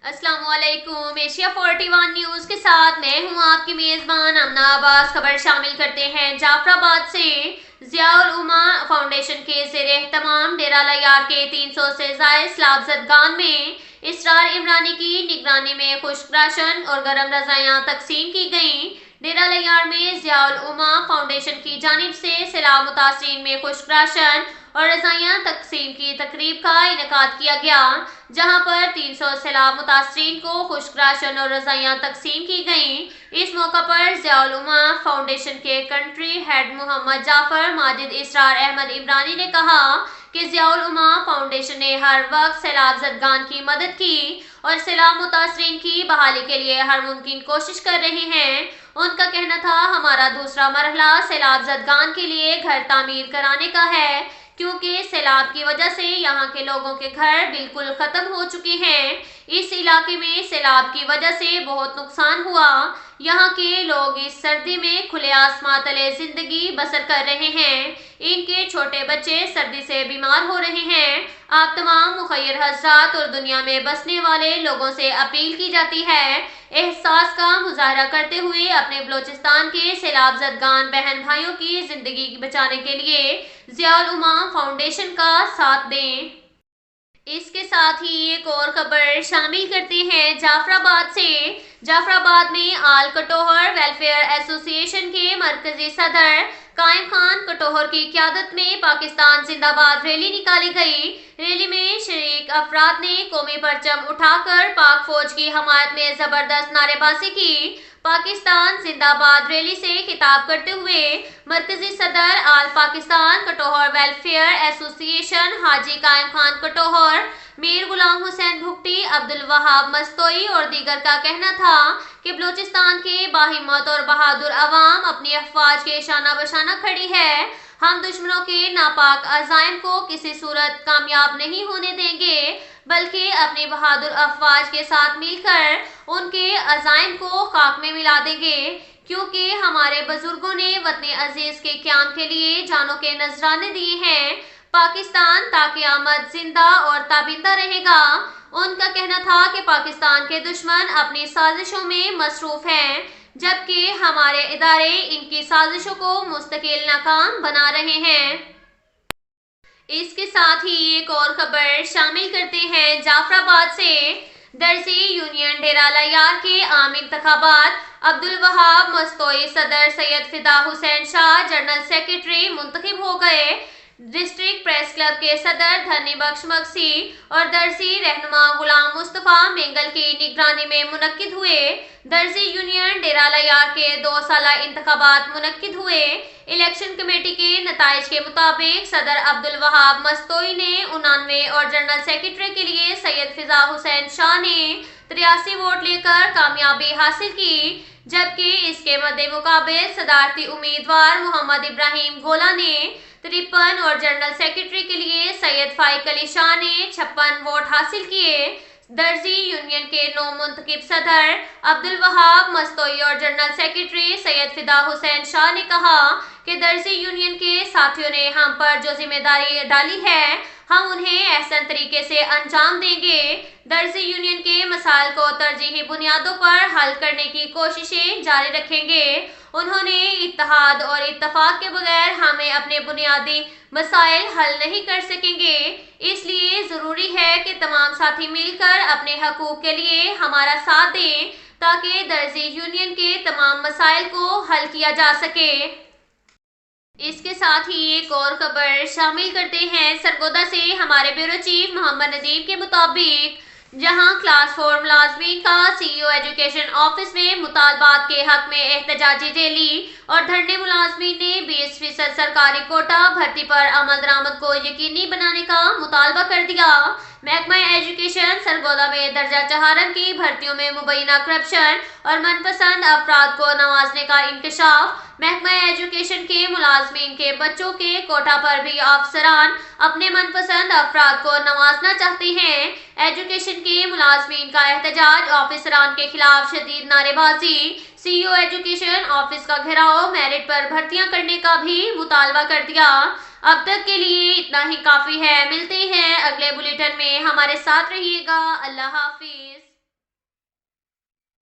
अस्सलाम वालेकुम। Asia 41 news के साथ मैं हूं आपकी मेजबान अमना अब्बास। खबर शामिल करते हैं जाफराबाद से। जियाउल उमा फाउंडेशन के ज़ेर-ए-एहतमाम डेरा लैयार के 300 से ज़ायद सैलाब-ज़दगान में इसरार इमरानी की निगरानी में खुश्क राशन और गर्म रज़ायाँ तकसीम की गईं। डेरा लैयार में जियाउल उमा फाउंडेशन की जानिब से सैलाब मुतासरीन में खुश्क राशन और रज़ायाँ तकसीम की तकरीब का इनेकाद किया गया, जहां पर 300 सैलाब मुतासरीन को खुश्क राशन और रज़ायाँ तकसीम की गईं। इस मौका पर जियाउल उमा फाउंडेशन के कंट्री हेड मोहम्मद जाफर माजिद इसरार अहमद इमरानी ने कहा कि जियाउल उमा फाउंडेशन ने हर वक्त सैलाब ज़दगान की मदद की और सैलाब मुतासरीन की बहाली के लिए हर मुमकिन कोशिश कर रहे हैं। उनका कहना था, हमारा दूसरा मरहला सैलाब ज़दगान के लिए घर तामीर कराने का है, क्योंकि सैलाब की वजह से यहाँ के लोगों के घर बिल्कुल खत्म हो चुके हैं। इस इलाके में सैलाब की वजह से बहुत नुकसान हुआ। यहाँ के लोग इस सर्दी में खुले आसमां तले जिंदगी बसर कर रहे हैं। इनके छोटे बच्चे सर्दी से बीमार हो रहे हैं। आप तमाम मुखय्यर हज़रात और दुनिया में बसने वाले लोगों से अपील की जाती है, एहसास का मुजाहरा करते हुए अपने बलोचिस्तान के सैलाब ज़दगान बहन भाइयों की जिंदगी बचाने के लिए जियाउल उमा फाउंडेशन का साथ दें। इसके साथ ही एक और खबर शामिल करते हैं जाफराबाद से। जाफराबाद में आल कटोहर वेलफेयर एसोसिएशन के मरकजी सदर कायम खान कटोहर की क़यादत में पाकिस्तान जिंदाबाद रैली निकाली गई। रैली में शरीक अफराद ने कौमी परचम उठाकर पाक फौज की हमायत में जबरदस्त नारेबाजी की। पाकिस्तान जिंदाबाद रैली से खिताब करते हुए मरकजी सदर आल पाकिस्तान कटोहर वेलफेयर एसोसिएशन हाजी कायम खान कटोहर, मीर गुलाम हुसैन भुट्टी, अब्दुल वहाब मस्तोई और दीगर का कहना था कि बलूचिस्तान के बाहिम्मत और बहादुर अवाम अपनी अफवाज के शाना बशाना खड़ी है। हम दुश्मनों के नापाक अज़ाइम को किसी सूरत कामयाब नहीं होने देंगे, बल्कि अपनी बहादुर अफवाज के साथ मिलकर उनके अज़ाइम को खाक में मिला देंगे, क्योंकि हमारे बुजुर्गों ने वतन अजीज के क़याम के लिए जानों के नजराने दिए हैं। पाकिस्तान ताक़यामत जिंदा और ताबिंदा रहेगा। उनका कहना था कि पाकिस्तान के दुश्मन अपनी साजिशों में मसरूफ हैं, जबकि हमारे इदारे इनकी साजिशों को मुस्तकिल नाकाम बना रहे हैं। इसके साथ ही एक और खबर शामिल करते हैं जाफराबाद से। दर्जी यूनियन डेरा लैयार के आम इंतखाबात अब्दुल वहाब मस्तोई सदर सैयद फिदा हुसैन शाह जनरल सेक्रेटरी मुंतखब हो गए। डिस्ट्रिक्ट प्रेस क्लब के सदर धनी बख्श मक्सी और दर्जी रहनुमा गुलाम मुस्तफ़ा मेंगल की निगरानी में मुनक्किद हुए। दर्जी यूनियन डेरा लैयार के 2 साला इंतखाबात मुनक्किद हुए। इलेक्शन कमेटी के नताइज के मुताबिक सदर अब्दुल वहाब मस्तोई ने 99 और जनरल सेक्रेटरी के लिए सैयद फिजा हुसैन शाह ने 83 वोट लेकर कामयाबी हासिल की, जबकि इसके मद्दे मुकाबिल सदारती उम्मीदवार मोहम्मद इब्राहिम गोला ने 53 और जनरल सेक्रेटरी के लिए सैयद फाइक अली शाह ने 56 वोट हासिल किए। दर्जी यूनियन के नौ मुंतखब सदर अब्दुल वहाब मस्तोई और जनरल सेक्रेटरी सैयद फिदा हुसैन शाह ने कहा कि दर्जी यूनियन के साथियों ने हम पर जो जिम्मेदारी डाली है, हम उन्हें एहसन तरीके से अंजाम देंगे। दर्जी यूनियन के मसाइल को तरजीही बुनियादों पर हल करने की कोशिशें जारी रखेंगे। उन्होंने इत्तेहाद और इत्तफाक के बगैर हमें अपने बुनियादी मसाइल हल नहीं कर सकेंगे, इसलिए ज़रूरी है कि तमाम साथी मिलकर अपने हकूक़ के लिए हमारा साथ दें, ताकि दर्जी यूनियन के तमाम मसाइल को हल किया जा सके। इसके साथ ही एक और खबर शामिल करते हैं सरगोदा से। हमारे ब्यूरो चीफ मोहम्मद नदीम के मुताबिक जहां क्लास 4 मुलाजमीन का CEO एजुकेशन ऑफिस में मुतालबात के हक में एहतजाजी रैली और धरने मुलाजमीन ने 20% सरकारी कोटा भर्ती पर अमल दरामद को यकीनी बनाने का मुतालबा कर दिया। महकमा एजुकेशन सरगोदा में दर्जा चहारम की भर्तियों में मुबैना करप्शन और मनपसंद अफराद को नवाजने का इंकशाफ। महकमा एजुकेशन के मुलाजमीन के बच्चों के कोटा पर भी अफसरान अपने मनपसंद अफराद को नवाजना चाहते हैं। एजुकेशन के मुलाजमीन का एहतजाज, ऑफिसरान के खिलाफ शदीद नारेबाजी, CEO एजुकेशन ऑफिस का घेराव, मेरिट पर भर्तियां करने का भी मुतालबा कर दिया। अब तक के लिए इतना ही काफ़ी है। मिलते हैं अगले बुलेटिन में, हमारे साथ रहिएगा। अल्लाह हाफिज।